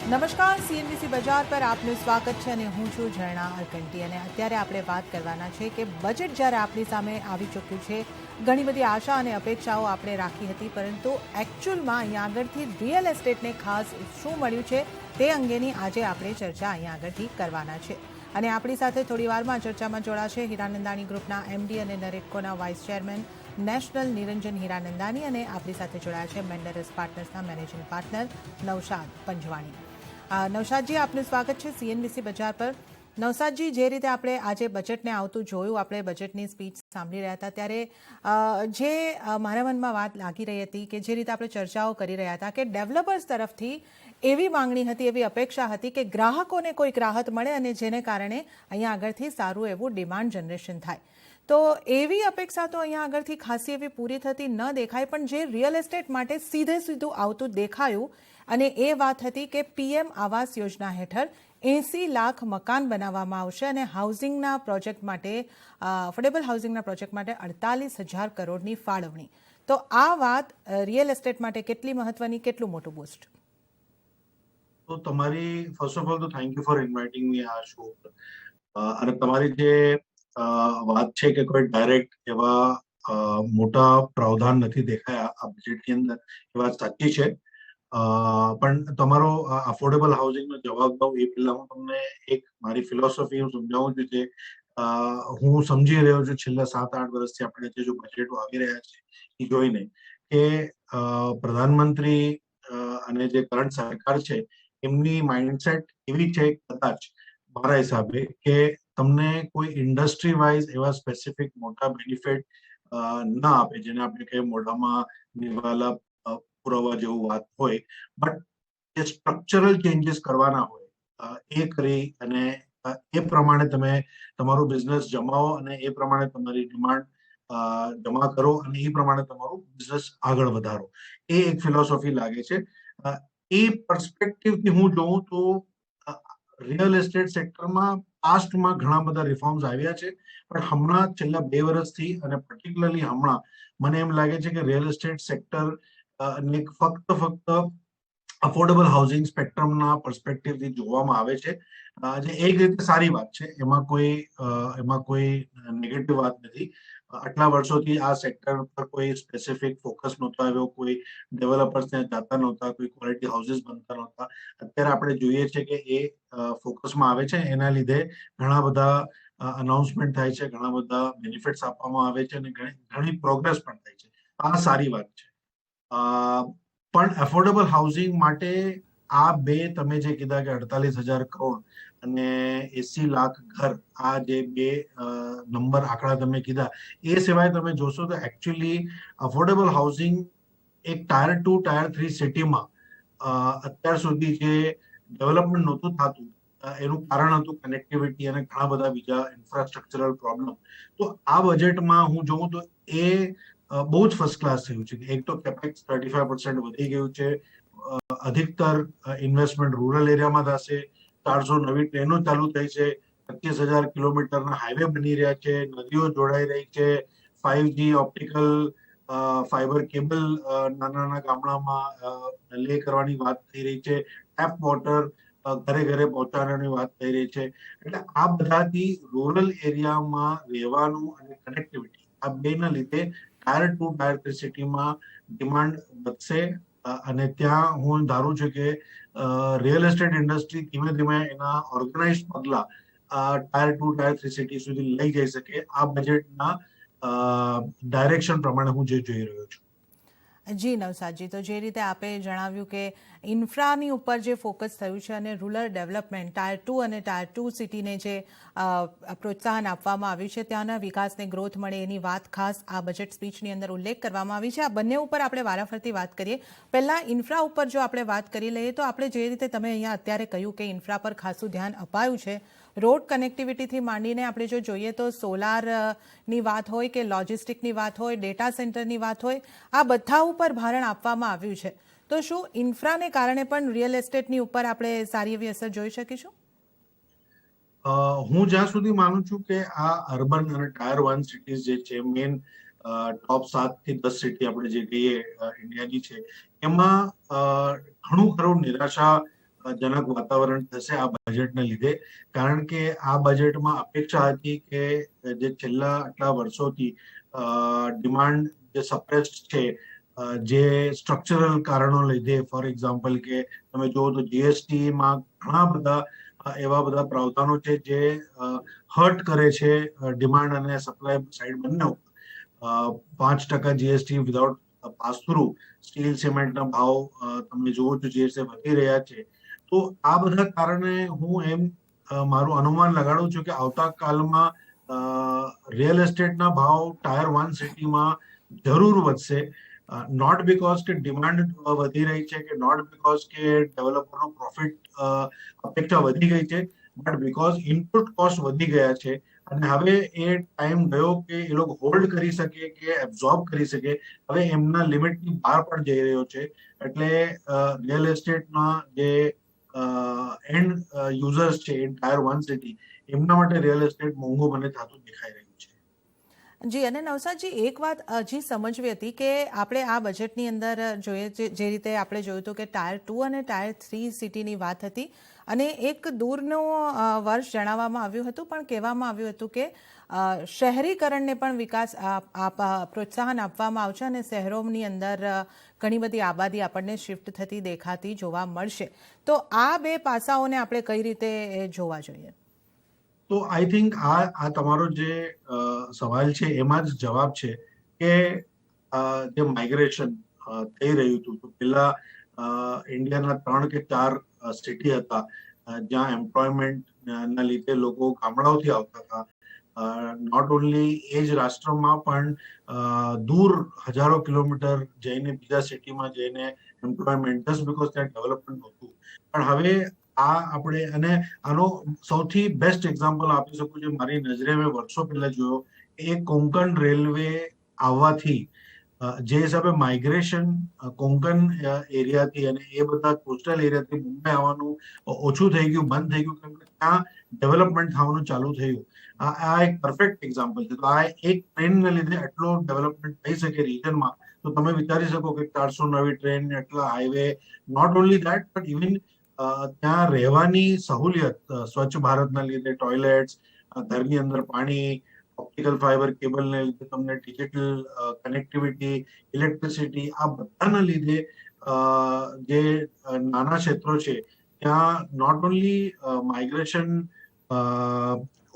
નમસ્કાર, સીએનબીસી બજાર પર આપનું સ્વાગત છે અને હું છું ઝરણા અરકંટી અને અત્યારે આપણે વાત કરવાના છે કે બજેટ જ્યારે આપણી સામે આવી ચૂક્યું છે, ઘણી બધી આશા અને અપેક્ષાઓ આપણે રાખી હતી, પરંતુ એકચ્યુઅલમાં અહીંયા આગળથી રિયલ એસ્ટેટને ખાસ શું મળ્યું છે તે અંગેની આજે આપણે ચર્ચા અહીંયા આગળથી કરવાના છે. અને આપણી સાથે થોડી વારમાં ચર્ચામાં જોડાશે હીરાનંદાણી ગ્રુપના એમડી અને નરેટકોના વાઇસ ચેરમેન નેશનલ નિરંજન હીરાનંદાની, અને આપણી સાથે જોડાયા છે મેન્ડરસ પાર્ટનર્સના મેનેજિંગ પાર્ટનર નૌશાદ પંજવાણી. નૌશાદજી, આપનું સ્વાગત છે સીએનબીસી બજાર પર. નૌશાદજી, જે રીતે આપણે આજે બજેટને આવતું જોયું, આપણે બજેટની સ્પીચ સાંભળી રહ્યા હતા, ત્યારે જે મારા મનમાં વાત લાગી રહી હતી કે જે રીતે આપણે ચર્ચાઓ કરી રહ્યા હતા કે ડેવલપર્સ તરફથી એવી માંગણી હતી, એવી અપેક્ષા હતી કે ગ્રાહકોને કોઈક રાહત મળે અને જેને કારણે અહીંયા આગળથી સારું એવું ડિમાન્ડ જનરેશન થાય. તો એવી અપેક્ષા તો અહીંયા આગળથી ખાસી એવી પૂરી થતી ન દેખાય, પણ જે રિયલ એસ્ટેટ માટે સીધું આવતું દેખાયું અને એ વાત હતી કે પીએમ આવાસ યોજના હેઠળ 80 લાખ મકાન બનાવવામાં આવશે અને હાઉસિંગના પ્રોજેક્ટ માટે, અફોર્ડેબલ હાઉસિંગના પ્રોજેક્ટ માટે 48,000 કરોડની ફાળવણી. તો આ વાત રિયલ એસ્ટેટ માટે કેટલી મહત્વની, કેટલું મોટું બૂસ્ટ? તો તમારી ફર્સ્ટ ઓફ ઓલ તો થેન્ક યુ ફોર ઇન્વાઇટિંગ મી આ શો પર. અને તમારી જે વાત છે કે કોઈ ડાયરેક્ટ એવા મોટા પ્રાવધાન નથી દેખાયા આ બજેટની અંદર, એ વાત સાચી છે. પણ તમારો અફોર્ડેબલ હાઉસિંગનો જવાબ દઉં એ પહેલા હું તમને એક મારી ફિલોસોફી હું સમજાવું છું, જે હું સમજી રહ્યો છું છેલ્લા 7-8 વર્ષથી આપણે જે બજેટો આવી રહ્યા છે એ જોઈને, કે પ્રધાનમંત્રી અને જે કરંટ સરકાર છે એમની માઇન્ડસેટ એવી છે કદાચ મારા હિસાબે કે તમને કોઈ ઇન્ડસ્ટ્રી વાઇઝ એવા સ્પેસિફિક મોટા બેનિફિટ ના આપે જેને આપણે કહીએ મોઢામાં નિવાલા પુરાવા જેવું વાત હોય, બટ જે સ્ટ્રક્ચરલ ચેન્જીસ કરવાના હોય એ કરી અને એ પ્રમાણે તમે તમારું બિઝનેસ જમાવો અને એ પ્રમાણે તમારી ડિમાન્ડ જમા કરો અને એ પ્રમાણે તમારું બિઝનેસ આગળ વધારો. એ એક ફિલોસોફી લાગે છે. એ પર્સપેક્ટિવથી હું જોઉં તો રિયલ એસ્ટેટ સેક્ટરમાં પાસ્ટમાં ઘણા બધા રિફોર્મ્સ આવ્યા છે, પણ હમણાં છેલ્લા 2 વર્ષથી અને પર્ટિક્યુલરલી હમણાં મને એમ લાગે છે કે રિયલ એસ્ટેટ સેક્ટર ફક્ત અફોર્ડેબલ હાઉસિંગ સ્પેક્ટ્રમના પર્સપેક્ટિવથી જોવામાં આવે છે, જે એક રીતે સારી વાત છે. એમાં કોઈ નેગેટિવ વાત નથી. આટલા વર્ષોથી આ સેક્ટર પર કોઈ સ્પેસિફિક ફોકસ નહોતો આવ્યો, કોઈ ડેવલપર્સ ત્યાં જતા નહોતા, કોઈ ક્વોલિટી હાઉસીસ બનતા નહોતા. અત્યારે આપણે જોઈએ છે કે એ ફોકસમાં આવે છે. એના લીધે ઘણા બધા અનાઉન્સમેન્ટ થાય છે, ઘણા બધા બેનિફિટ્સ આપવામાં આવે છે અને ઘણી પ્રોગ્રેસ પણ થાય છે. આ સારી વાત છે. પણ એફોર્ડેબલ હાઉસિંગ માટે આ બે તમે જે કીધા કે 48,000 કરોડ અને 80 લાખ ઘર, આ જે બે નંબર આંકડા તમે કીધા, એ સિવાય તમે જોશો તો એકચ્યુઅલી અફોર્ડેબલ હાઉસિંગ એક ટાયર 2 ટાયર 3 સિટીમાં અત્યાર સુધી જે ડેવલપમેન્ટ નહોતું થતું એનું કારણ હતું કનેક્ટિવિટી અને ઘણા બધા બીજા ઇન્ફ્રાસ્ટ્રક્ચરલ પ્રોબ્લેમ. તો આ બજેટમાં હું જોઉં તો એ બહુ જ ફર્સ્ટ ક્લાસ થયું છે. એક તો કેપેક્સ 35% વધી ગયું છે, અધિકતર ઇન્વેસ્ટમેન્ટ રૂરલ એરિયામાં થશે, 400 નવી ટ્રેનો ચાલુ થઈ છે, 25,000 કિલોમીટરના હાઈવે બની રહ્યા છે, નદીઓ જોડાઈ રહી છે, 5G ઓપ્ટિકલ ફાઈબર કેબલ નાના ગામડામાં લે કરવાની વાત થઈ રહી છે, ટેપ વોટર ઘરે ઘરે પહોંચાડવાની વાત થઈ રહી છે. એટલે આ બધાથી રૂરલ એરિયામાં રહેવાનું અને કનેક્ટિવિટી, આ બેના લીધે ટાયર 2 ટાયર 3 સિટીમાં ડિમાન્ડ વધશે અને ત્યાં હું ધારું છું કે રિયલ એસ્ટેટ ઇન્ડસ્ટ્રી ધીમે ધીમે એના ઓર્ગેનાઇઝ પગલા ટાયર 2 ટાયર 3 સિટી સુધી લઈ જઈ શકે. આ બજેટના ડાયરેક્શન પ્રમાણે હું જે જોઈ રહ્યો છું. જી નવસાદજી, તો જે રીતે આપે જણાવ્યું કે ઇન્ફ્રાની ઉપર જે ફોકસ થયું છે અને રૂરલ ડેવલપમેન્ટ, ટાયર 2 અને ટાયર 2 સિટીને જે પ્રોત્સાહન આપવામાં આવ્યું છે, ત્યાંના વિકાસને ગ્રોથ મળે એની વાત ખાસ આ બજેટ સ્પીચની અંદર ઉલ્લેખ કરવામાં આવી છે. આ બંને ઉપર આપણે વારાફરતી વાત કરીએ. પહેલાં ઇન્ફ્રા ઉપર જો આપણે વાત કરી લઈએ તો આપણે જે રીતે તમે અહીંયા અત્યારે કહ્યું કે ઇન્ફ્રા પર ખાસું ધ્યાન અપાયું છે, રોડ કનેક્ટિવિટીથી માંડીને આપણે જો જોઈએ તો સોલારની વાત હોય કે લોજિસ્ટિકની વાત હોય, ડેટા સેન્ટરની વાત હોય, આ બધા ઉપર ભારણ આપવામાં આવ્યું છે. તો શું ઇન્ફ્રાને કારણે પણ રિયલ એસ્ટેટની ઉપર આપણે સારી એવી અસર જોઈ શકીશું? હું જ્યાં સુધી માનું છું કે આ અર્બન અને ટાયર 1 સિટીઝ જે છે, મેઇન ટોપ 7 થી 10 સિટી આપણે જે કહીએ ઇન્ડિયાની છે, એમાં ઘણું ખરું નિરાશા જનક વાતાવરણ થશે આ બજેટને લીધે, કારણ કે આ બજેટમાં અપેક્ષા હતી કે જે છેલ્લા આટલા વર્ષોથી ડિમાન્ડ જે સપ્રેસ્ડ છે, જે સ્ટ્રક્ચરલ કારણો લીધે, ફોર એક્ઝામ્પલ કે તમે જુઓ તો જીએસટીમાં ઘણા બધા એવા બધા પ્રાવધાનો છે જે હર્ટ કરે છે ડિમાન્ડ અને સપ્લાય સાઈડ બંને ઉપર. 5% GST without pass through steel સિમેન્ટના ભાવ તમે જુઓ છો જે વધી રહ્યા છે. તો આ બધા કારણે હું એમ મારું અનુમાન લગાડું છું કે આવતા કાલમાં રિયલ એસ્ટેટના ભાવ ટાયર 1 સિટીમાં જરૂર વધશે. નોટ બીકોઝ કે ડિમાન્ડ વધી રહી છે કે નોટ બીકોઝ કે ડેવલપરનો પ્રોફિટ અપેક્ષા વધી ગઈ છે, બટ બીકોઝ ઇનપુટ કોસ્ટ વધી ગયા છે અને હવે એ ટાઈમ ગયો કે એ લોકો હોલ્ડ કરી શકે કે એબ્ઝોર્બ કરી શકે. હવે એમના લિમિટની બહાર પણ જઈ રહ્યો છે. એટલે રિયલ એસ્ટેટના જે એન્ડ યુઝર્સ છે ઇન ટાયર 1 સિટી, એમના માટે રિયલ એસ્ટેટ મોંઘું મને થતું દેખાઈ રહ્યું છે. જી, અને નવસાદજી, એક વાત હજી સમજવી હતી કે આપણે આ બજેટની અંદર જોઈએ જે રીતે આપણે જોયું હતું કે ટાયર 2 અને ટાયર 3 સિટીની વાત હતી અને એક દૂરનું વર્ષ જણાવવામાં આવ્યું હતું, પણ કહેવામાં આવ્યું હતું કે શહેરીકરણને પણ વિકાસ પ્રોત્સાહન આપવામાં આવશે અને શહેરોની અંદર ઘણી બધી આબાદી આપણને શિફ્ટ થતી દેખાતી જોવા મળશે. તો આ બે પાસાઓને આપણે કઈ રીતે જોવા જોઈએ? તો આઈ થિંક આ તમારો જે સવાલ છે એમાં જ જવાબ છે કે જે માઇગ્રેશન થઈ રહ્યું હતું, તો પેલા ઇન્ડિયાના 3 કે 4 સિટી હતા જ્યાં એમ્પ્લોયમેન્ટ ના લીધે લોકો ગામડાઓથી આવતા હતા. નોટ ઓનલી એ જ રાષ્ટ્રમાં પણ દૂર હજારો કિલોમીટર જઈને બીજા સિટીમાં જઈને એમ્પ્લોયમેન્ટ, જસ્ટ બીકોઝ ત્યાં ડેવલપમેન્ટ હતું. પણ હવે આપણે, અને આનો સૌથી બેસ્ટ એક્ઝામ્પલ આપી શકું છું, મારી નજરે મેં વર્ષો પહેલા જોયો, એ કોંકણ રેલવે આવવાથી જે હિસાબે માઇગ્રેશન કોંકણ એરિયાથી અને એ બધા કોસ્ટલ એરિયાથી મુંબઈ આવવાનું ઓછું થઈ ગયું, બંધ થઈ ગયું, કેમ કે ત્યાં ડેવલપમેન્ટ થવાનું ચાલુ થયું. આ એક પરફેક્ટ એક્ઝામ્પલ છે. તો આ એક ટ્રેનને લીધે આટલો ડેવલપમેન્ટ થઈ શકે રિજનમાં, તો તમે વિચારી શકો કે 400 નવી ટ્રેન, એટલા highway, not only that but even ત્યાં રહેવાની સહુલિયત, સ્વચ્છ ભારતના લીધે ટોયલેટ્સ, ઘરની અંદર પાણી, ઓપ્ટિકલ ફાઈબર કેબલને લીધે તમને ડિજિટલ કનેક્ટિવિટી, ઇલેક્ટ્રિસિટી, આ બધાના લીધે જે નાના ક્ષેત્રો છે ત્યાં નોટ ઓનલી માઇગ્રેશન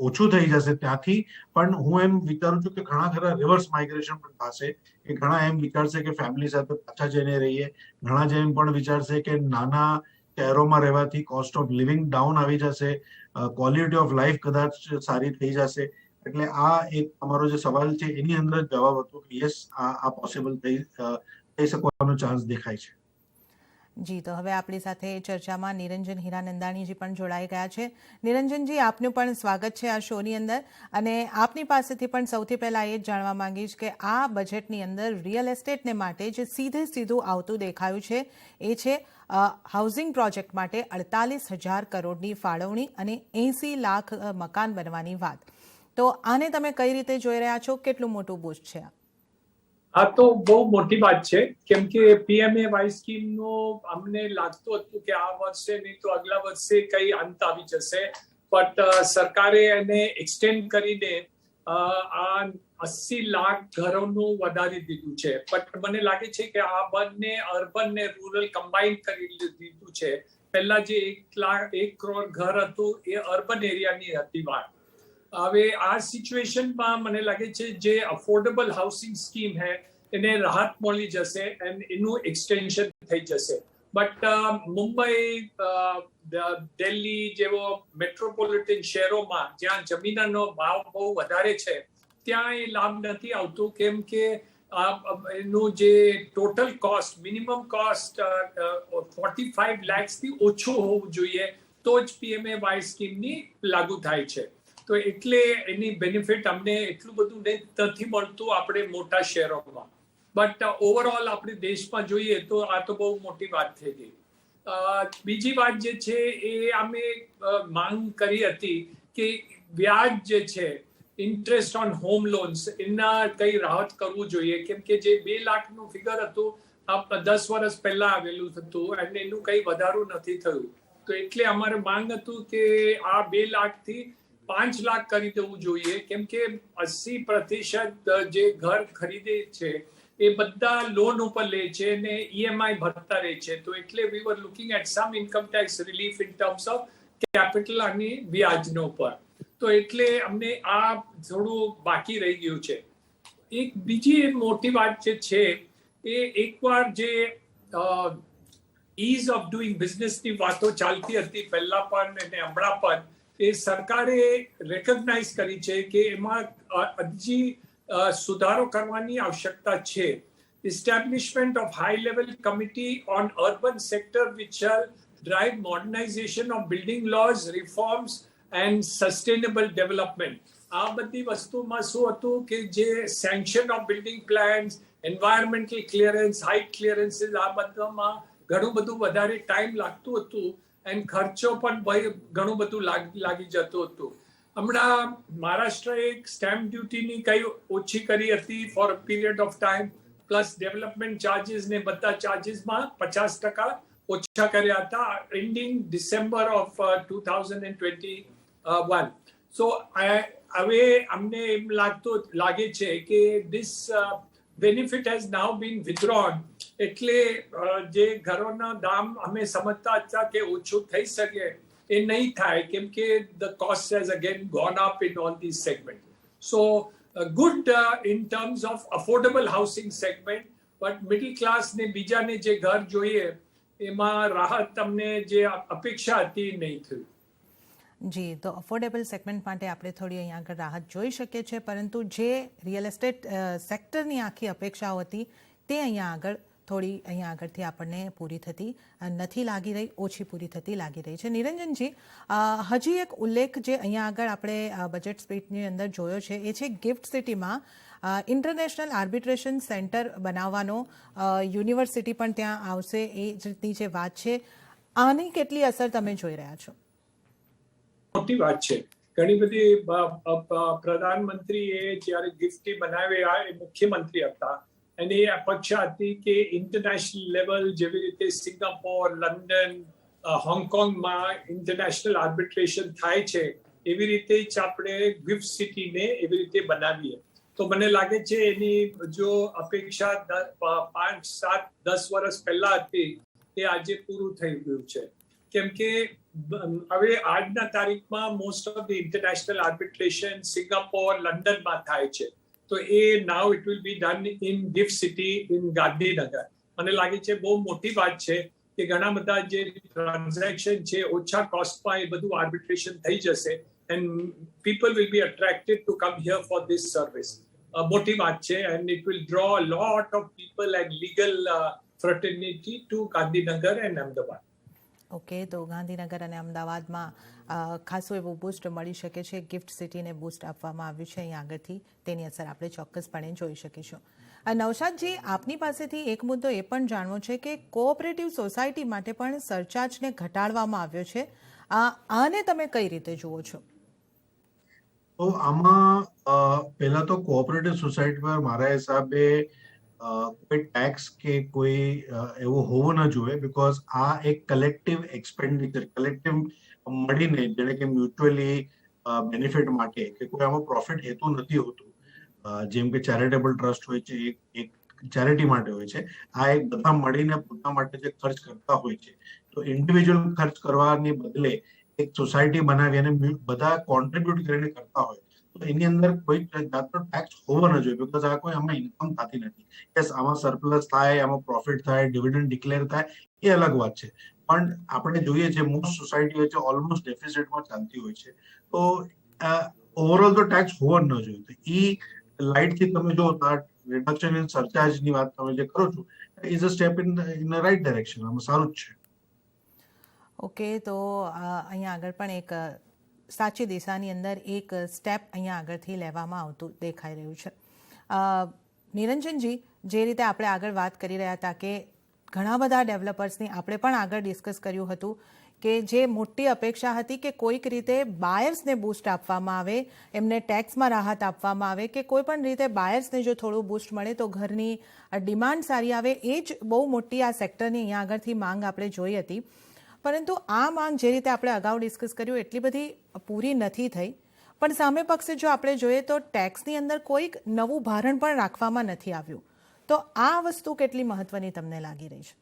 ઓછું થઈ જશે ત્યાંથી, પણ હું એમ વિચારું છું કે ઘણા ખરા રિવર્સ માઇગ્રેશન પણ થશે. કે ઘણા એમ વિચારશે કે ફેમિલી સાથે પાછા જઈને રહીએ, ઘણા જેમ પણ વિચારશે કે નાના શહેરોમાં રહેવાથી કોસ્ટ ઓફ લિવિંગ ડાઉન આવી જશે, ક્વોલિટી ઓફ લાઈફ કદાચ સારી થઈ જશે. એટલે આ એક તમારો જે સવાલ છે એની અંદર જવાબ હતો કે યસ, આ પોસિબલ થઈ શકવાનો ચાન્સ દેખાય છે. જી, તો હવે આપણી સાથે ચર્ચામાં નિરંજન હીરાનંદાણીજી પણ જોડાઈ ગયા છે. નિરંજનજી, આપનું પણ સ્વાગત છે આ શોની અંદર, અને આપની પાસેથી પણ સૌથી પહેલાં એ જ જાણવા માંગીશ કે આ બજેટની અંદર રિયલ એસ્ટેટને માટે જે સીધું આવતું દેખાયું છે એ છે હાઉસિંગ પ્રોજેક્ટ માટે 48,000 કરોડની ફાળવણી અને 80 લાખ મકાન બનવાની વાત. તો આને તમે કઈ રીતે જોઈ રહ્યા છો? કેટલું મોટું બૂસ્ટ છે? આ તો બહુ મોટી વાત છે, કેમ કે પીએમએવાય સ્કીમનો અમને લાગતું હતું કે આ વર્ષે નહીં તો આગલા વર્ષે કઈ અંત આવી જશે, બટ સરકારે એને એક્સટેન્ડ કરીને આ 80 લાખ ઘરોનું વધારી દીધું છે. બટ મને લાગે છે કે આ બંને અર્બન ને રૂરલ કમ્બાઇન કરી દીધું છે. પહેલા જે 1 કરોડ ઘર હતું એ અર્બન એરિયાની હતી વાત. હવે આ સિચ્યુએશનમાં મને લાગે છે જે અફોર્ડેબલ હાઉસિંગ સ્કીમ હે એને રાહત મળી જશે અને એનું એક્સટેન્શન થઈ જશે. બટ મુંબઈ, દિલ્હી જેવો મેટ્રોપોલિટન શહેરોમાં જ્યાં જમીનનો ભાવ બહુ વધારે છે ત્યાં એ લાભ નથી આવતું, કેમ કે એનું જે ટોટલ કોસ્ટ, મિનિમમ કોસ્ટ 45 લાખથી ઓછું હોવું જોઈએ તો જ પીએમએવાય સ્કીમની લાગુ થાય છે. તો એટલે એની બેનિફિટ અમને એટલું બધું નથી મળતું આપણે મોટા શહેરોમાં. બટ ઓવરઓલ આપણે દેશમાં જોઈએ તો આ તો બહુ મોટી વાત થઈ ગઈ. બીજી વાત જે છે એ અમે માંગ કરી હતી કે વ્યાજ જે છે, ઇન્ટરેસ્ટ ઓન હોમ લોન્સ, એના કઈ રાહત કરવું જોઈએ, કેમ કે જે 2 લાખનું ફિગર હતું 10 વર્ષ પહેલા આવેલું હતું અને એનું કઈ વધારો નથી થયું. તો એટલે અમારે માંગ હતું કે આ 2 લાખથી 5 લાખ કરી દેવું જોઈએ, કેમ કે 80% જે ઘર ખરીદે છે એ બધા લોન ઉપર લે છે અને EMI ભરતા રહે છે. તો એટલે we were looking at some income tax relief in terms of capital અને વ્યાજનો ઉપર. તો એટલે અમને આ થોડું બાકી રહી ગયું છે. એક બીજી મોટી વાત જે છે એ એકવાર જે ઇઝ ઓફ ડુઈંગ બિઝનેસની વાતો ચાલતી હતી પહેલા પણ અને હમણાં પણ, એ સરકારે રેકગ્નાઇઝ કરી છે કે એમાં હજી સુધારો કરવાની આવશ્યકતા છે. Establishment of high level committee on urban sector which shall drive modernisation of building laws, reforms and sustainable development. આ બધી વસ્તુમાં શું હતું કે જે sanction of building plans, environmental clearance, height clearances, આ બધામાં ઘણું બધું વધારે ટાઈમ લાગતું હતું અને ખર્ચો પણ ઘણું બધું લાગી જતું હતું. હમણાં મહારાષ્ટ્ર એક સ્ટેમ્પ ડ્યુટીની કઈ ઓછી કરી હતી for a period of time, plus development charges ને બધા ચાર્જીસમાં 50% ઓછા કર્યા હતા એન્ડિંગ ડિસેમ્બર ઓફ 2021. સો હવે અમને એમ લાગે છે કે ધીસ બેનિફિટ હેઝ નાઉ બીન વિથડ્રોન. એટલે જે ઘરોના દામ અમે સમજતા હતા કે ઓછું થઈ શકે એ નહીં થાય, કેમ કે the cost has again gone up in all this segment. So good in terms of affordable housing segment, but middle class ને બીજાને જે ઘર જોઈએ એમાં રાહત તમને જે અપેક્ષા હતી નહીં થયું. જી, તો અફોર્ડેબલ સેગમેન્ટ માટે આપણે થોડી અહીંયા આગળ રાહત જોઈ શકીએ છીએ, પરંતુ જે રિયલ એસ્ટેટ સેક્ટરની આખી અપેક્ષાઓ હતી તે અહીંયા આગળથી આપણને પૂરી થતી નથી લાગી રહી, ઓછી પૂરી થતી લાગી રહી છે. નિરંજનજી, હજી એક ઉલ્લેખ જે અહીંયા આગળ આપણે બજેટ સ્પીચની અંદર જોયો છે એ છે ગિફ્ટ સિટીમાં ઇન્ટરનેશનલ આર્બિટ્રેશન સેન્ટર બનાવવાનો, યુનિવર્સિટી પણ ત્યાં આવશે, એ જ રીતની જે વાત છે. આની કેટલી અસર તમે જોઈ રહ્યા છો? મોટી વાત છે. ઘણી બધી પ્રધાનમંત્રીએ જ્યારે ગિફ્ટ બનાવ્યા એ મુખ્યમંત્રી હતા અને એ અપેક્ષા હતી કે ઇન્ટરનેશનલ લેવલ જેવી રીતે સિંગાપોર, લંડન, હોંગકોંગમાં ઇન્ટરનેશનલ આર્બિટ્રેશન થાય છે એવી રીતે જ આપણે ગિફ્ટ સિટીને એવી રીતે બનાવીએ. તો મને લાગે છે એની જો અપેક્ષા 5, 7, 10 વર્ષ પહેલા હતી એ આજે પૂરું થઈ ગયું છે. કેમ કે હવે આજના તારીખમાં most of the international arbitration Singapore, લંડનમાં થાય છે. તો એ now it will be done in GIFT City in Gandhinagar. મને લાગે છે બહુ મોટી વાત છે કે ઘણા બધા જે ટ્રાન્ઝેક્શન છે ઓછા કોસ્ટમાં એ બધું આર્બિટ્રેશન થઈ જશે and people will be attracted to come here for this service. મોટી વાત છે and it will draw a lot of people and legal fraternity to Gandhinagar and Ahmedabad. Okay, તો ગાંધીનગર અને અમદાવાદમાં ખાસું એવું બૂસ્ટ મળી શકે છે. ગિફ્ટ સિટીને બૂસ્ટ આપવામાં આવ્યું છે અહીંયા આગળથી, તેની અસર આપણે ચોક્કસપણે જોઈ શકીશું. નવશાદજી, આપની પાસેથી એક મુદ્દો એ પણ જાણવો છે કે કોઓપરેટિવ સોસાયટી માટે પણ સરચાર્જને ઘટાડવામાં આવ્યો છે. આને તમે કઈ રીતે જુઓ છો? તો આમાં પહેલા તો કોઓપરેટિવ સોસાયટી પર મારા હિસાબે કોઈ ટેક્સ કે કોઈ એવું હોવું ન જોઈએ, બીકોઝ આ એક કલેક્ટિવ એક્સપેન્ડિચર, કલેક્ટિવ મળીને જેને કે મ્યુચ્યુઅલી બેનિફિટ માટે કે કોઈ આમાં પ્રોફિટ હેતુ નથી હોતું. જેમ કે ચેરિટેબલ ટ્રસ્ટ હોય છે, એક ચેરિટી માટે હોય છે. આ એક બધા મળીને પોતા માટે જે ખર્ચ કરતા હોય છે, તો ઇન્ડિવિજ્યુઅલ ખર્ચ કરવાની બદલે એક સોસાયટી બનાવી અને બધા કોન્ટ્રીબ્યુટ કરીને કરતા હોય તો એની અંદર કોઈ જાતનો ટેક્સ હોવો ન જોઈએ, બીકોઝ આ કોઈ આમાં ઇન્કમ થતી નથી. યસ, આમાં સરપ્લસ થાય, આમાં પ્રોફિટ થાય, ડિવિડન્ડ ડિક્લેર થાય, એ અલગ વાત છે. પણ આપણે જોઈએ છે મોસ્ટ સોસાયટીઓ છે ઓલમોસ્ટ ડેફિસિટમાં ચાલતી હોય છે. તો ઓવરઓલ તો ટેક્સ હોવો જ ન જોઈએ. તો એ લાઇટથી તમે જો રિડક્શન ઇન સરચાર્જની વાત તમે જે કરો છો, is a step in right direction. આમાં સારું જ છે. ઓકે, તો અહીંયા આગળ પણ એક સાચી દિશાની અંદર એક સ્ટેપ અહીંયા આગળથી લેવામાં આવતું દેખાઈ રહ્યું છે. નિરંજનજી, જે રીતે આપણે આગળ વાત કરી રહ્યા હતા કે ઘણા બધા ડેવલપર્સની આપણે પણ આગળ ડિસ્કસ કર્યું હતું કે જે મોટી અપેક્ષા હતી કે કોઈક રીતે બાયર્સને બૂસ્ટ આપવામાં આવે, એમને ટેક્સમાં રાહત આપવામાં આવે કે કોઈ પણ રીતે બાયર્સને જો થોડું બૂસ્ટ મળે તો ઘરની ડિમાન્ડ સારી આવે, એ જ બહુ મોટી આ સેક્ટરની અહીંયા આગળથી માંગ આપણે જોઈ હતી. પરંતુ આ માંગ જે રીતે આપણે અગાઉ ડિસ્કસ કર્યું એટલી બધી પૂરી નથી થઈ, પણ સામે પક્ષે જો આપણે જોઈએ તો ટેક્સની અંદર કોઈક નવું ભારણ પણ રાખવામાં નથી આવ્યું. તો આ વસ્તુ કેટલી મહત્વની તમને લાગી રહી છે?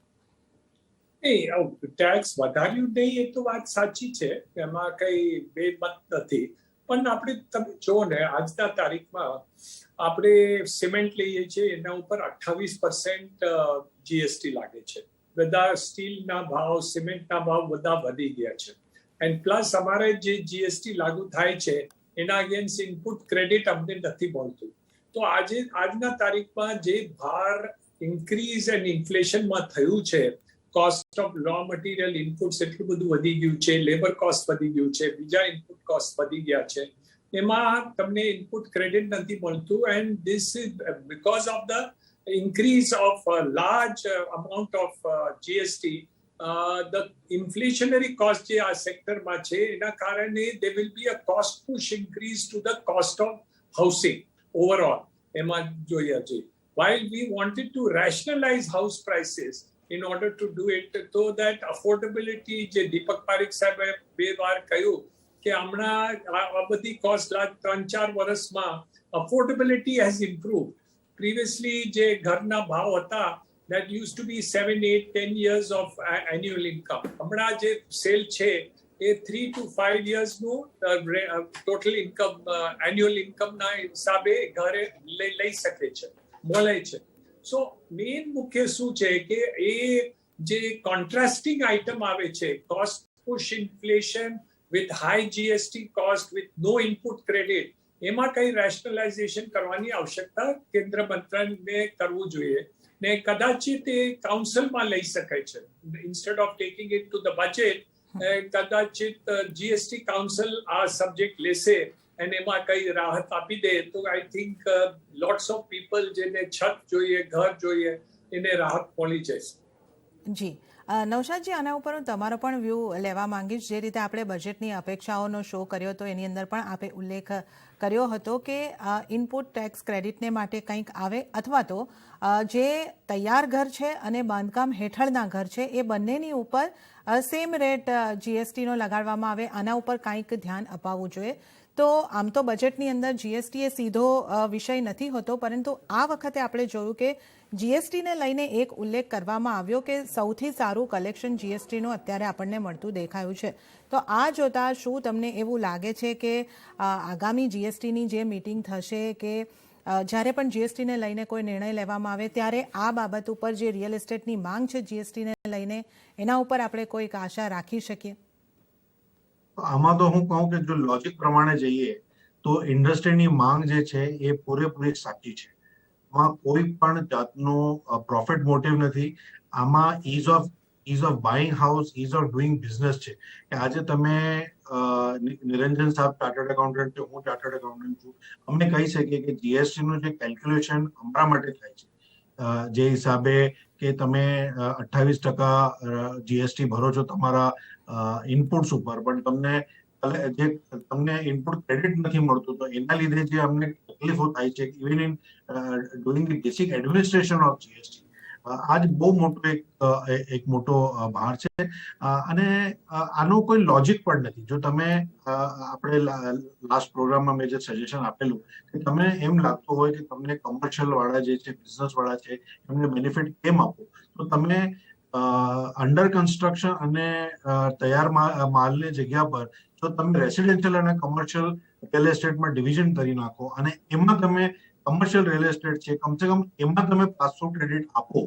ટેક્સ વધાર્યું નહીં એ તો વાત સાચી છે, એમાં કઈ બેમત નથી. પણ આપણે તમે જો ને આજના તારીખમાં આપણે સિમેન્ટ લઈએ છીએ એના ઉપર 28% જીએસટી લાગે છે. બધા સ્ટીલના ભાવ, સિમેન્ટના ભાવ બધા વધી ગયા છે. એન્ડ પ્લસ અમારે જે જીએસટી લાગુ થાય છે એના અગેન્સ્ટ ઇનપુટ ક્રેડિટ અમને નથી મળતું. તો આજના તારીખમાં જે ભાર ઇન્ક્રીઝ એન્ડ ઇન્ફ્લેશનમાં થયું છે, cost of raw material inputs એટલું બધું વધી ગયું છે, લેબર કોસ્ટ વધી ગયું છે, બીજા ઇનપુટ કોસ્ટ વધી ગયા છે, એમાં તમને ઇનપુટ ક્રેડિટ નથી મળતું. And this is because of the increase of a large amount of GST, the inflationary cost જે આ સેક્ટરમાં છે એના કારણે there will be a cost push increase to the cost of housing overall. એમાં જોઈએ છે. While we wanted to rationalize house prices in order to do it, so that affordability જે દીપક પારેખ સાહેબે બે વાર કહ્યું કે હમણાં આ બધી કોસ્ટ 3-4 વર્ષમાં affordability has improved. Previously જે ઘરના ભાવ હતા that used to be 7, 8, 10 years of annual income. હમણાં જે સેલ છે એ 3 to 5 years નું ટોટલ ઇન્કમ એન્યુઅલ ઇન્કમના હિસાબે ઘરે લઈ શકે છે, મળે છે. સો મેઇન મુખ્ય શું છે કે એ જે કોન્ટ્રાસ્ટિંગ આઇટમ આવે છે, cost push inflation with high GST cost with no input credit, એમાં કઈ રેશનલાઇઝેશન કરવાની આવશ્યકતા કેન્દ્ર મંત્રાલયને કરવું જોઈએ ને કદાચિત એ કાઉન્સિલમાં લઈ શકે છે. Instead of taking it to the budget, કદાચિત જીએસટી કાઉન્સિલ આ સબ્જેક્ટ લેશે અને એમાં કઈ રાહત આપી દે તો I think lots of people જેને છત જોઈએ, ઘર જોઈએ, એને રાહત મળી જશે. જી નૌશાદજી, આના ઉપર હું તમારો પણ વ્યૂ લેવા માંગીશ. જે રીતે આપણે બજેટની અપેક્ષાઓનો શો કર્યો હતો એની અંદર પણ આપે ઉલ્લેખ કર્યો હતો કે ઇનપુટ ટેક્સ ક્રેડિટને માટે કંઈક આવે, અથવા તો જે તૈયાર ઘર છે અને બાંધકામ હેઠળના ઘર છે એ બંનેની ઉપર સેમ રેટ જીએસટીનો લગાડવામાં આવે, આના ઉપર કંઈક ધ્યાન અપાવવું જોઈએ. તો આમ તો બજેટની અંદર જીએસટી એ સીધો વિષય નથી હોતો, પરંતુ આ વખતે આપણે જોયું કે જીએસટીને લઈને એક ઉલ્લેખ કરવામાં આવ્યો કે સૌથી સારું કલેક્શન જીએસટીનું અત્યારે આપણને મળતું દેખાયું છે. તો આ જોતા શું તમને એવું લાગે છે કે આગામી જીએસટીની જે મીટિંગ થશે કે જ્યારે પણ જીએસટીને લઈને કોઈ નિર્ણય લેવામાં આવે ત્યારે આ બાબત ઉપર જે રિયલ એસ્ટેટની માંગ છે જીએસટીને લઈને એના ઉપર આપણે કોઈક આશા રાખી શકીએ? આમાં તો હું કહું કે જો લોજિક પ્રમાણે જઈએ તો ઇન્ડસ્ટ્રીની માંગ જે છે એ પૂરેપૂરી સાચી છે. આમાં કોઈ પણ જાતનો પ્રોફિટ મોટિવ નથી. આમાં ease of buying house, ease of doing business છે. કે આજે તમે નિરંજન સાહેબ ચાર્ટર્ડ એકાઉન્ટન્ટ છે, હું ચાર્ટર્ડ એકાઉન્ટન્ટ છું, અમને કહી શકીએ કે જીએસટી નું જે કેલ્ક્યુલેશન અમારા માટે થાય છે, જે હિસાબે કે તમે 28% જીએસટી ભરો છો તમારા ઇનપુટ્સ ઉપર, પણ તમને ઇનપુટ ક્રેડિટ નથી મળતું, તો એના લીધે જે અમને તકલીફો થાય છે even in doing the basic administration of GST, આ જ બહુ મોટો એક મોટો ભાર છે. અને આનો કોઈ લોજિક પણ નથી. જો તમે આપણે લાસ્ટ પ્રોગ્રામમાં મેં જે સજેશન આપેલું કે તમે એમ લાગતું હોય કે તમને કમર્શિયલ વાળા જે છે, બિઝનેસ વાળા છે, એમને બેનિફિટ કેમ આપો, તો તમે અંડર કન્સ્ટ્રક્શન અને તૈયાર માલની જગ્યા પર જો તમે રેસિડેન્શિયલ અને કમર્શિયલ રિયલ એસ્ટેટમાં ડિવિઝન કરી નાખો અને એમાં તમે કમર્શિયલ રિયલ એસ્ટેટ છે કમસે કમ એમાં તમે 500 ક્રેડિટ આપો,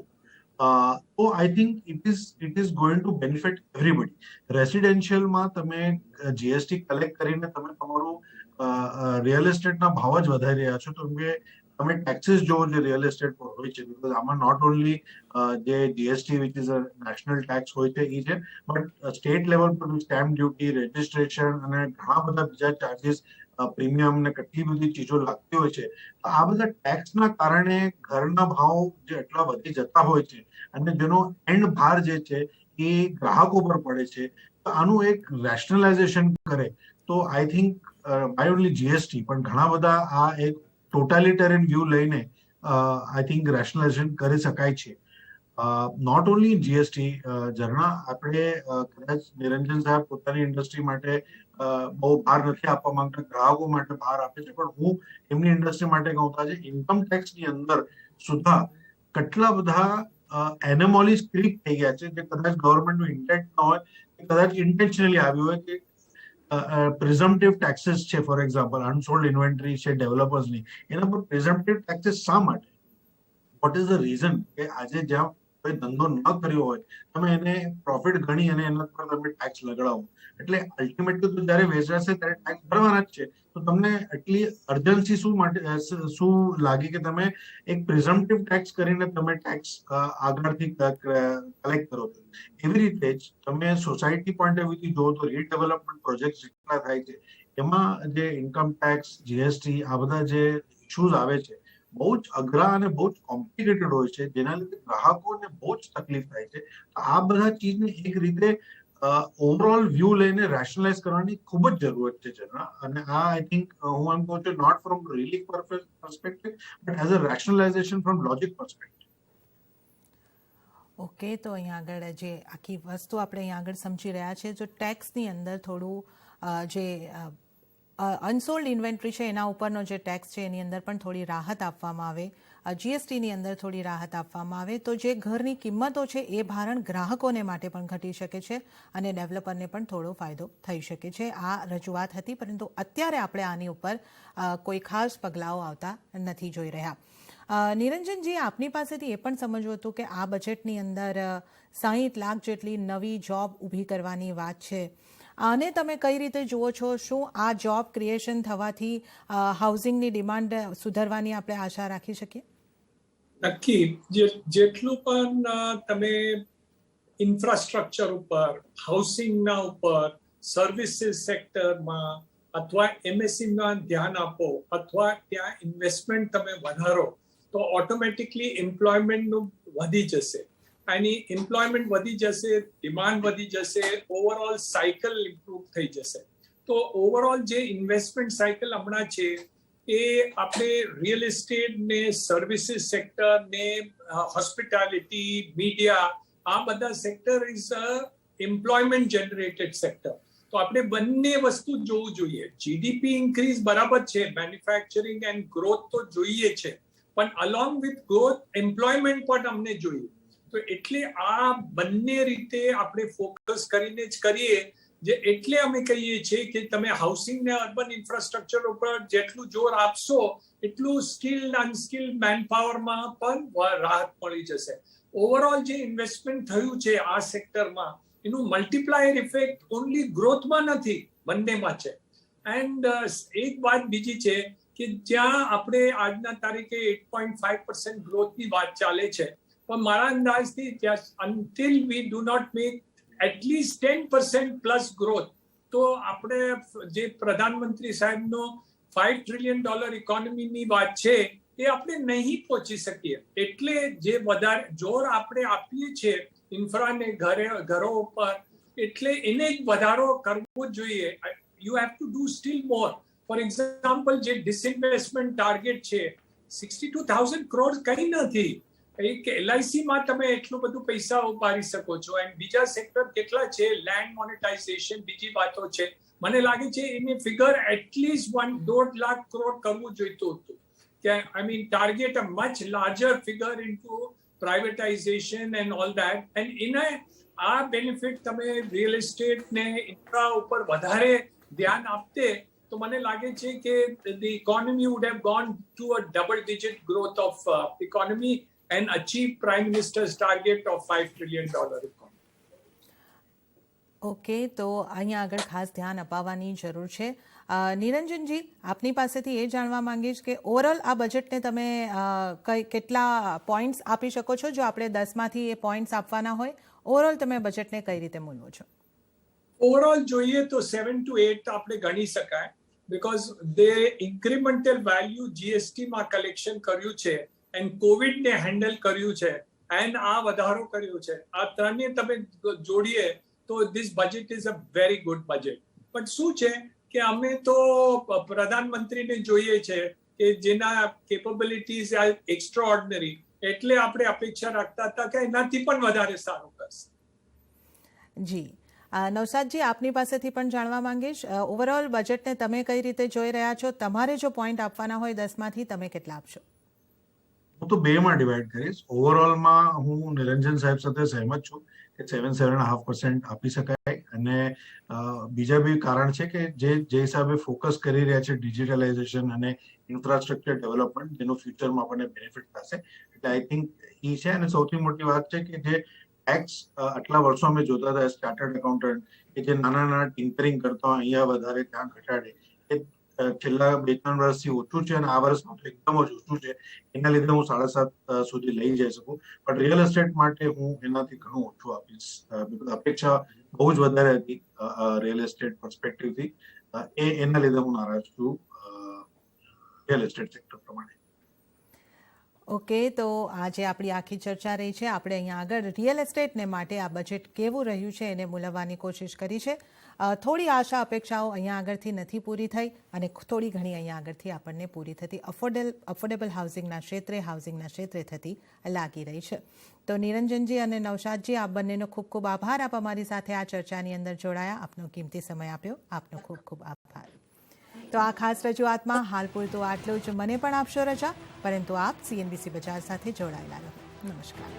તો I think it is going to benefit everybody. રેસિડેન્શિયલમાં તમે જીએસટી કલેક્ટ કરીને તમે તમારું રિયલ એસ્ટેટના ભાવ જ વધારી રહ્યા છો, તો કે તમે ટેક્સીસ જોવો જે રિયલ એસ્ટેટ પર હોય છે, બીકોઝ આમાં નોટ ઓનલી જે GST which is a national tax હોય છે એ છે, બટ સ્ટેટ લેવલ પર સ્ટેમ્પ ડ્યુટી, રજિસ્ટ્રેશન અને ઘણા બધા બીજા ચાર્જીસ, પ્રીમિયમ ને કેટલી બધી ચીજો લાગતી હોય છે. આ બધા ટેક્સના કારણે ઘરના ભાવ જે એટલા વધી જતા હોય છે અને જેનો એન્ડ ભાર જે છે એ ગ્રાહકો પર પડે છે, તો આનું એક રેશનલાઇઝેશન કરે તો I think by only GST પણ ઘણા બધા આ એક ટોટાલિટેરિયન વ્યૂ લઈને આઈ થિંક રેશનલાઇઝેશન કરી શકાય છે. નોટ ઓનલી ઇન જીએસટી ઝરણા આપણે કદાચ નિરંજન સાહેબ પોતાની ઇન્ડસ્ટ્રી માટે બહુ ભાર નથી આપવા માંગતા, ગ્રાહકો માટે ભાર આપે છે, પણ હું એમની ઇન્ડસ્ટ્રી માટે કહું તો આજે ઇન્કમ ટેક્સની અંદર સુધા કેટલા બધા એનોમોલીઝ ક્લિક થઈ ગયા છે જે કદાચ ગવર્મેન્ટનું ઇન્ટેન્ટ ન હોય, કદાચ ઇન્ટેન્શનલી આવ્યું હોય કે પ્રિઝમ્પટિવ ટેક્સીસ છે, ફોર એક્ઝામ્પલ અનસોલ્ડ ઇન્વેન્ટરી છે ડેવલપર્સની, એના પર પ્રિઝમ્પટિવ ટેક્સીસ શા માટે? વોટ ઇઝ ધ રીઝન કે આજે જ્યાં કોઈ ધંધો ન કર્યો હોય તમે એને પ્રોફિટ ગણી અને એના પર તમે ટેક્સ લગાડો, એટલે અલ્ટિમેટલી તો જ્યારે વેચાશે ત્યારે ટેક્સ ભરવાના જ છે. તો તમને એટલી અર્જન્સી શું માટે શું લાગી કે તમે એક પ્રિઝમ્પટિવ ટેક્સ કરીને તમે ટેક્સ આગળથી કલેક્ટ કરો છો? એવી રીતે જ તમે સોસાયટી પોઈન્ટ ઓફ વ્યૂથી જુઓ તો રીડેવલપમેન્ટ પ્રોજેક્ટ જેટલા થાય છે એમાં જે ઇન્કમ ટેક્સ, જીએસટી આ બધા જે ઇશ્યુઝ આવે છે બહુ જ અઘરા અને બહુ જ કોમ્પ્લિકેટેડ હોય છે, જેના લીધે ગ્રાહકોને બહુ જ તકલીફ થાય છે. આ બધા ચીજને એક રીતે ઓવરઓલ વ્યૂ લઈને રેશનલાઇઝ કરવાની ખૂબ જ જરૂરત છે ઝરણા. અને આ આઈ થિંક હું એમ કહું છું not from relief perspective but as a rationalization from logic perspective. Okay, તો અહીંયા આગળ જે આખી વસ્તુ આપણે અહીંયા આગળ સમજી રહ્યા છે, જો ટેક્સની અંદર થોડું જે અનસોલ્ડ ઇન્વેન્ટરી છે એના ઉપરનો જે ટેક્સ છે એની અંદર પણ થોડી રાહત આપવામાં આવે, જીએસટીની અંદર થોડી રાહત આપવામાં આવે તો જે ઘરની કિંમતો છે એ ભારણ ગ્રાહકોને માટે પણ ઘટી શકે છે અને ડેવલપરને પણ થોડો ફાયદો થઈ શકે છે. આ રજૂઆત હતી, પરંતુ અત્યારે આપણે આની ઉપર કોઈ ખાસ પગલાઓ આવતા નથી જોઈ રહ્યા. નિરંજનજી, આપની પાસેથી એ પણ સમજવું હતું કે આ બજેટની અંદર 60 લાખ જેટલી નવી જોબ ઊભી કરવાની વાત છે. આને તમે કઈ રીતે જુઓ છો? શું આ જોબ ક્રિએશન થવાથી હાઉસિંગની ડિમાન્ડ સુધરવાની આપણે આશા રાખી શકીએ? નક્કી. જેટલું પણ તમે ઇન્ફ્રાસ્ટ્રક્ચર ઉપર, હાઉસિંગના ઉપર, સર્વિસીસ સેક્ટરમાં અથવા એમએસએમઈમાં ધ્યાન આપો અથવા ત્યાં ઇન્વેસ્ટમેન્ટ તમે વધારો તો ઓટોમેટિકલી એમ્પ્લોયમેન્ટનું વધી જશે. એની એમ્પ્લોયમેન્ટ વધી જશે, ડિમાન્ડ વધી જશે, ઓવરઓલ સાયકલ ઇમ્પ્રૂવ થઈ જશે. તો ઓવરઓલ જે ઇન્વેસ્ટમેન્ટ સાયકલ હમણાં છે એ આપણે રિયલ એસ્ટેટ ને, સર્વિસીસ સેક્ટર ને, હોસ્પિટાલિટી, મીડિયા, આ બધા sector is employment generated sector. તો આપણે બંને વસ્તુ જોવું જોઈએ. જીડીપી ઇન્ક્રીઝ બરાબર છે, મેન્યુફેક્ચરિંગ એન્ડ ગ્રોથ તો જોઈએ છે, પણ અલોંગ વિથ ગ્રોથ એમ્પ્લોયમેન્ટ પણ અમને જોઈએ. તો એટલે આ બંને રીતે આપણે ફોકસ કરીને જ કરીએ, જે એટલે અમે કહીએ છીએ કે તમે હાઉસિંગ ને અર્બન ઇન્ફ્રાસ્ટ્રક્ચર ઉપર જેટલું જોર આપશો એટલું સ્કિલ્ડ અનસ્કિલ્ડ મેનપાવરમાં પણ રાહત મળી જશે. ઓવરઓલ જે ઇન્વેસ્ટમેન્ટ થયું છે આ સેક્ટરમાં એનું મલ્ટીપ્લાયર ઇફેક્ટ ઓનલી ગ્રોથમાં નથી, બંનેમાં છે. એન્ડ એક વાત બીજી છે કે જ્યાં આપણે આજના તારીખે 8.5% ગ્રોથની વાત ચાલે છે, પણ મારા અંદાજથી until we do not make at least 10% plus growth તો આપણે જે પ્રધાનમંત્રી સાહેબનો $5 trillion ઇકોનોમીની વાત છે એ આપણે નહીં પહોંચી શકીએ. એટલે જે વધારે જોર આપણે આપીએ છીએ ઇન્ફ્રાને ઘરો ઉપર, એટલે એને જ વધારો કરવો જોઈએ. You have to do steel more. For example, જે ડિસઇન્વેસ્ટમેન્ટ ટાર્ગેટ છે 62,000 crores કંઈ નથી. એક એલઆઈસીમાં તમે એટલું બધું પૈસા ઉપાડી શકો છો. એન્ડ બીજા સેક્ટર કેટલા છે, લેન્ડ મોનેટાઇઝેશન, બીજી વાતો છે. મને લાગે છે એને ફિગર એટલીસ્ટ 1.5 લાખ કરોડ કરવું જોઈતું હતું. કે I mean target a much larger figure into privatisation and all that. And એને આ બેનિફિટ તમે રિયલ એસ્ટેટ ને ઇન્ફ્રા ઉપર વધારે ધ્યાન આપતે તો મને લાગે છે કે the economy would have gone to a double digit growth of economy and achieve Prime Minister's target of $5 trillion economy. Okay, તો અહીંયા આગળ ખાસ ધ્યાન અપાવવાની જરૂર છે. નિરંજનજી, આપની પાસેથી એ જાણવા માંગીશ કે ઓવરઓલ આ બજેટને તમે કેટલા પોઈન્ટ્સ આપી શકો છો? જો આપણે 10માંથી એ પોઈન્ટ્સ આપવાના હોય, ઓવરઓલ તમે બજેટને કઈ રીતે મૂલવો છો? ઓવરઓલ જોઈએ તો 7 to 8 આપણે ગણી શકાય, બીકોઝ દે ઇન્ક્રિમેન્ટલ વેલ્યુ જીએસટીમાં કલેક્શન કર્યું છે એન્ડ કોવિડને હેન્ડલ કર્યું છે એન્ડ આ વધારો કર્યો છે. આ ત્રણને તમે જોડીએ તો this budget is a very good budget. પણ શું છે કે અમે તો પ્રધાનમંત્રીને જોઈએ છે કે જેના કેપેબિલિટીઝ આર એક્સ્ટ્રાઓર્ડિનરી. એટલે આપણે અપેક્ષા રાખતા હતા કે એનાથી પણ વધારે સારું કરશે. જી નવસાદજી, આપની પાસેથી પણ જાણવા માંગીશ, ઓવરઓલ બજેટને તમે કઈ રીતે જોઈ રહ્યા છો? તમારે જો પોઈન્ટ આપવાના હોય 10માંથી, તમે કેટલા આપશો? હું તો બેમાં ડિવાઈડ કરીશ. ઓવરઓલમાં હું નિરંજન સાહેબ સાથે સહેમત છું કે 7.5% આપી શકાય. અને બીજા બી કારણ છે કે જે હિસાબે ફોકસ કરી રહ્યા છે ડિજિટલાઇઝેશન અને ઇન્ફ્રાસ્ટ્રક્ચર ડેવલપમેન્ટ, જેનું ફ્યુચરમાં આપણને બેનિફિટ થશે. એટલે આઈ થિંક એ છે. અને સૌથી મોટી વાત છે કે જે ટેક્સ આટલા વર્ષો અમે જોતા હતા ચાર્ટર્ડ એકાઉન્ટન્ટ કે જે નાના ટિંકરિંગ કરતા અહીંયા વધારે ત્યાં ઘટાડે, એ છેલ્લા 2-3 વર્ષથી ઓછું છે અને આ વર્ષમાં તો એકદમ જ ઓછું છે. એના લીધે હું 7.5 સુધી લઈ જઈ શકું. પણ રિયલ એસ્ટેટ માટે હું એનાથી ઘણું ઓછું આપીશ. અપેક્ષા બહુ જ વધારે હતી રિયલ એસ્ટેટ પર્સપેક્ટિવથી. એના લીધે હું નારાજ છું રિયલ એસ્ટેટ સેક્ટર પ્રમાણે. ઓકે, તો આજે આપણી આખી ચર્ચા રહી છે. આપણે અહીંયા આગળ રિયલ એસ્ટેટને માટે આ બજેટ કેવું રહ્યું છે એને મૂલવવાની કોશિશ કરી છે. થોડી આશા અપેક્ષાઓ અહીંયા આગળથી નથી પૂરી થઈ અને થોડી ઘણી અહીંયા આગળથી આપણને પૂરી થતી અફોર્ડેબલ હાઉસિંગના ક્ષેત્રે થતી લાગી રહી છે. તો નિરંજનજી અને નવશાદજી, આપ બંનેનો ખૂબ ખૂબ આભાર. આપ અમારી સાથે આ ચર્ચાની અંદર જોડાયા, આપનો કિંમતી સમય આપ્યો, આપનો ખૂબ ખૂબ આભાર. તો આ ખાસ રજૂઆતમાં હાલ પૂરતું આટલું જ. મને પણ આપશો રજા, પરંતુ આપ CNBC બજાર સાથે જોડાયેલા રહો. નમસ્કાર.